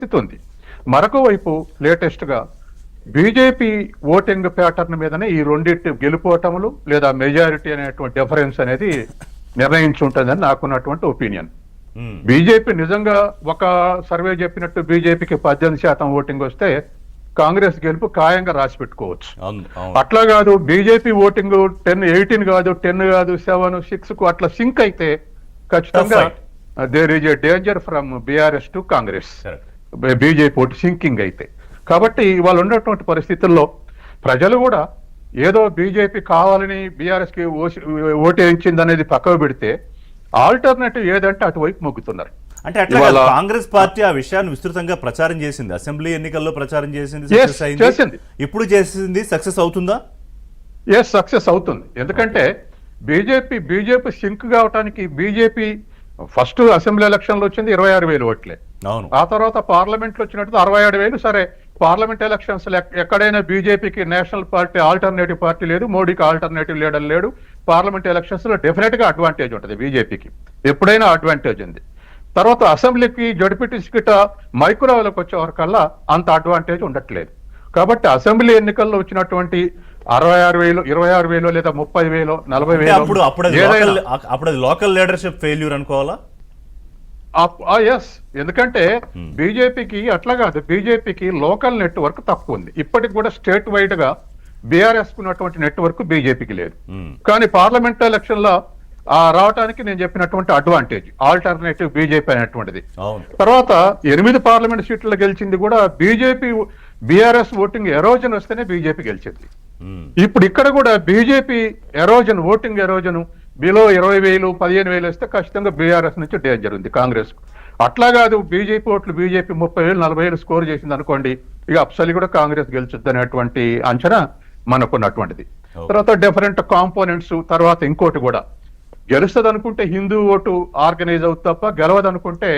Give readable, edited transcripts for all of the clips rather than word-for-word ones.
పరిస్థితి ఉంది. మరొక వైపు లేటెస్ట్ గా బీజేపీ ఓటింగ్ ప్యాటర్న్ మీదనే ఈ రెండింటి గెలుపోవటములు లేదా మెజారిటీ అనేటువంటి డిఫరెన్స్ అనేది నిర్ణయించుంటుందని నాకున్నటువంటి ఒపీనియన్. బీజేపీ నిజంగా ఒక సర్వే చెప్పినట్టు బీజేపీకి 18% ఓటింగ్ వస్తే కాంగ్రెస్ గెలుపు ఖాయంగా రాసి పెట్టుకోవచ్చు. అట్లా కాదు, బీజేపీ ఓటింగ్ 18 కాదు, 10 కాదు, 7, 6 కు అట్లా సింక్ అయితే ఖచ్చితంగా there is a danger from BRS to Congress. BJP vote sinking అయితే. కాబట్టి ఇవాళ ఉన్నటువంటి పరిస్థితుల్లో ప్రజలు కూడా ఏదో బీజేపీ కావాలని బీఆర్ఎస్ కి ఓటేయించింది అనేది పక్కకు పెడితే ఆల్టర్నేటివ్ ఏదంటే అటువైపు మొగ్గుతున్నారు. అంటే అట్లా కాంగ్రెస్ పార్టీ ఆ విషయాన్ని విస్తృతంగా ప్రచారం చేసింది, అసెంబ్లీ ఎన్నికల్లో ప్రచారం చేసింది, చేసింది. ఇప్పుడు చేసింది సక్సెస్ అవుతుందా? ఎస్, సక్సెస్ అవుతుంది. ఎందుకంటే బీజేపీ సింక్ కావడానికి బీజేపీ ఫస్ట్ అసెంబ్లీ ఎలక్షన్ లో వచ్చింది 26,000 ఓట్లే. ఆ తర్వాత పార్లమెంట్ లో వచ్చినట్టు 67,000. సరే, పార్లమెంట్ ఎలక్షన్స్ ఎక్కడైనా బీజేపీకి నేషనల్ పార్టీ ఆల్టర్నేటివ్ పార్టీ లేదు, మోడీకి ఆల్టర్నేటివ్ లీడర్ లేడు. పార్లమెంట్ ఎలక్షన్స్ లో డెఫినెట్ గా అడ్వాంటేజ్ ఉంటుంది బీజేపీకి, ఎప్పుడైనా అడ్వాంటేజ్ ఉంది. తర్వాత అసెంబ్లీకి జడ్పీటీసీ గిట్ట మైక్రోవేలకు వచ్చేవరకల్లా అంత అడ్వాంటేజ్ ఉండట్లేదు. కాబట్టి అసెంబ్లీ ఎన్నికల్లో వచ్చినటువంటి 66,000, 26,000 లేదా 30,000, 40,000 అప్పుడు లోకల్ లీడర్షిప్ ఫెయిల్యూర్ అనుకోవాలా? ఎస్, ఎందుకంటే బీజేపీకి అట్లా కాదు, బీజేపీకి లోకల్ నెట్వర్క్ తక్కువ ఉంది. ఇప్పటికి కూడా స్టేట్ వైడ్ గా బీఆర్ఎస్ ఉన్నటువంటి నెట్వర్క్ బీజేపీకి లేదు. కానీ పార్లమెంట్ ఎలక్షన్ లో రావడానికి నేను చెప్పినటువంటి అడ్వాంటేజ్ ఆల్టర్నేటివ్ బీజేపీ అనేటువంటిది. తర్వాత 8 పార్లమెంట్ సీట్లలో గెలిచింది కూడా బీఆర్ఎస్ ఓటింగ్ ఎరోజన్ వస్తేనే బీజేపీ గెలిచింది. ఇప్పుడు ఇక్కడ కూడా BJP erosion, voting erosion below 20,000, 15,000 వస్తే ఖచ్చితంగా బీఆర్ఎస్ నుంచి డేంజర్ ఉంది కాంగ్రెస్ కు. అట్లా కాదు, బీజేపీ ఓట్లు బీజేపీ 30,000, 40,000 స్కోర్ చేసింది అనుకోండి, ఇక అప్సలి కూడా కాంగ్రెస్ గెలుచుద్ది అనేటువంటి అంచనా మనకున్నటువంటిది. తర్వాత డిఫరెంట్ కాంపోనెంట్స్. తర్వాత ఇంకోటి కూడా, గెలుస్తుంది అనుకుంటే హిందూ ఓటు ఆర్గనైజ్ అవుతుంది తప్ప గెలవదు అనుకుంటే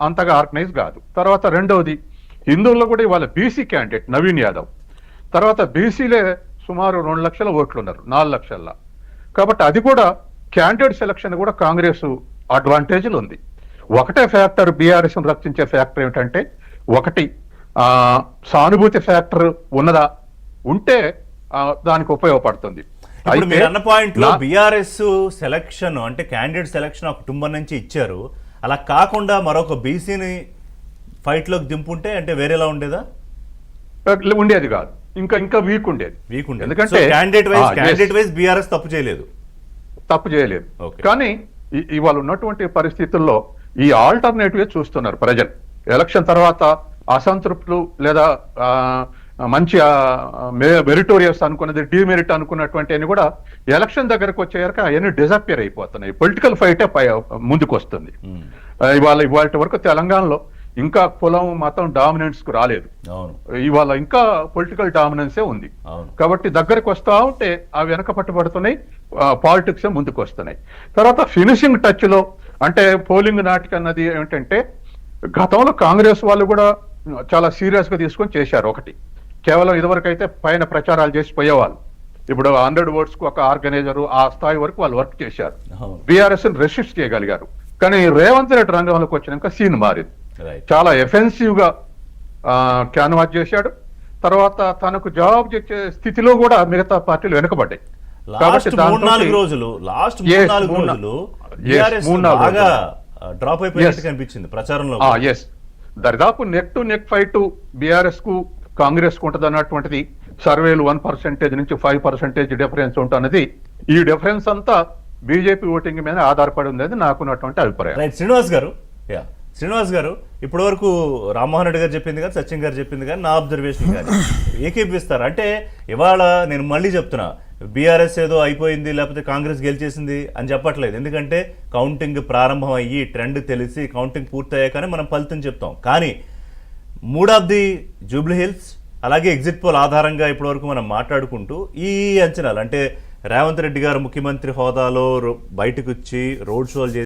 అంతగా ఆర్గనైజ్ కాదు. తర్వాత రెండవది, హిందువుల్లో కూడా ఇవాళ బీసీ క్యాండిడేట్ నవీన్ యాదవ్, తర్వాత బీసీలే సుమారు 2 లక్షల ఓట్లు ఉన్నారు 4 లక్షల. కాబట్టి అది కూడా క్యాండిడేట్ సెలక్షన్ కూడా కాంగ్రెస్ అడ్వాంటేజ్లు ఉంది. ఒకటే ఫ్యాక్టర్ బీఆర్ఎస్ రక్షించే ఫ్యాక్టర్ ఏమిటంటే, ఒకటి సానుభూతి ఫ్యాక్టర్ ఉన్నదా, ఉంటే దానికి ఉపయోగపడుతుంది. మీరు అన్న పాయింట్ లో బీఆర్ఎస్ సెలక్షన్ అంటే క్యాండిడేట్ సెలక్షన్ ఆ కుటుంబం నుంచి ఇచ్చారు, అలా కాకుండా మరొక బీసీని ఫైట్ లోకి దింపుంటే అంటే వేరేలా ఉండేదా? ఉండేది కాదు, ఇంకా వీక్ ఉండేది. ఎందుకంటే క్యాండిడేట్ వైజ్ బీఆర్ఎస్ తప్పు చేయలేదు. కానీ ఇవాళ ఉన్నటువంటి పరిస్థితుల్లో ఈ ఆల్టర్నేటివ్ చూస్తున్నారు ప్రజలు. ఎలక్షన్ తర్వాత అసంతృప్తులు లేదా మంచి మెరిటోరియస్ అనుకున్నది డిమెరిట్ అనుకున్నటువంటి అని కూడా ఎలక్షన్ దగ్గరకు వచ్చేయక అవన్నీ డిజపియర్ అయిపోతున్నాయి. పొలిటికల్ ఫైటే ముందుకు వస్తుంది. ఇవాళ వరకు తెలంగాణలో ఇంకా కులం మతం డామినెన్స్ కు రాలేదు. ఇవాళ ఇంకా పొలిటికల్ డామినెన్సే ఉంది. కాబట్టి దగ్గరకు వస్తా ఉంటే అవి వెనక పట్టుబడుతున్నాయి, పాలిటిక్స్ ముందుకు వస్తున్నాయి. తర్వాత ఫినిషింగ్ టచ్ లో అంటే పోలింగ్ నాటికి అన్నది ఏమిటంటే, గతంలో కాంగ్రెస్ వాళ్ళు కూడా చాలా సీరియస్ గా తీసుకొని చేశారు. ఒకటి, కేవలం ఇదివరకు అయితే పైన ప్రచారాలు చేసి పోయేవాళ్ళు. ఇప్పుడు 100 ఓట్స్ కు ఒక ఆర్గనైజర్ ఆ స్థాయి వరకు వాళ్ళు వర్క్ చేశారు. బీఆర్ఎస్ రెసిస్ట్ చేయగలిగారు. కానీ రేవంత్ రెడ్డి రంగంలోకి వచ్చినాక సీన్ మారింది. చాలా ఎఫెన్సివ్ గా క్యాన్వాస్ చేశాడు. తర్వాత తనకు జవాబు చేసే స్థితిలో కూడా మిగతా పార్టీలు వెనుకబడ్డాయి. కాబట్టి ప్రచారంలో దరిదాపు neck to neck fight BRS కు కాంగ్రెస్ కు ఉంటుంది అన్నటువంటిది సర్వేలు 1% నుంచి 5% డిఫరెన్స్ ఉంటుంది. ఈ డిఫరెన్స్ అంతా బీజేపీ ఓటింగ్ మీద ఆధారపడి ఉంది నాకున్నటువంటి అభిప్రాయం. శ్రీనివాస్ గారు, ఇప్పటి వరకు రామ్మోహన్ రెడ్డి గారు చెప్పింది కానీ, సచిన్ గారు చెప్పింది కానీ, నా అబ్జర్వేషన్ కానీ ఏకీపిస్తారు అంటే, ఇవాళ నేను మళ్ళీ చెప్తున్నా, బీఆర్ఎస్ ఏదో అయిపోయింది లేకపోతే కాంగ్రెస్ గెలిచేసింది అని చెప్పట్లేదు. ఎందుకంటే కౌంటింగ్ ప్రారంభం అయ్యి ట్రెండ్ తెలిసి కౌంటింగ్ పూర్తయ్యాకనే మనం ఫలితం చెప్తాం. కానీ 3 ఆఫ్ ది జూబ్లీ హిల్స్ అలాగే ఎగ్జిట్ పోల్ ఆధారంగా ఇప్పటివరకు మనం మాట్లాడుకుంటూ ఈ అంచనాలు అంటే రేవంత్ రెడ్డి గారు ముఖ్యమంత్రి హోదాలో బయటకు వచ్చి రోడ్ షోలు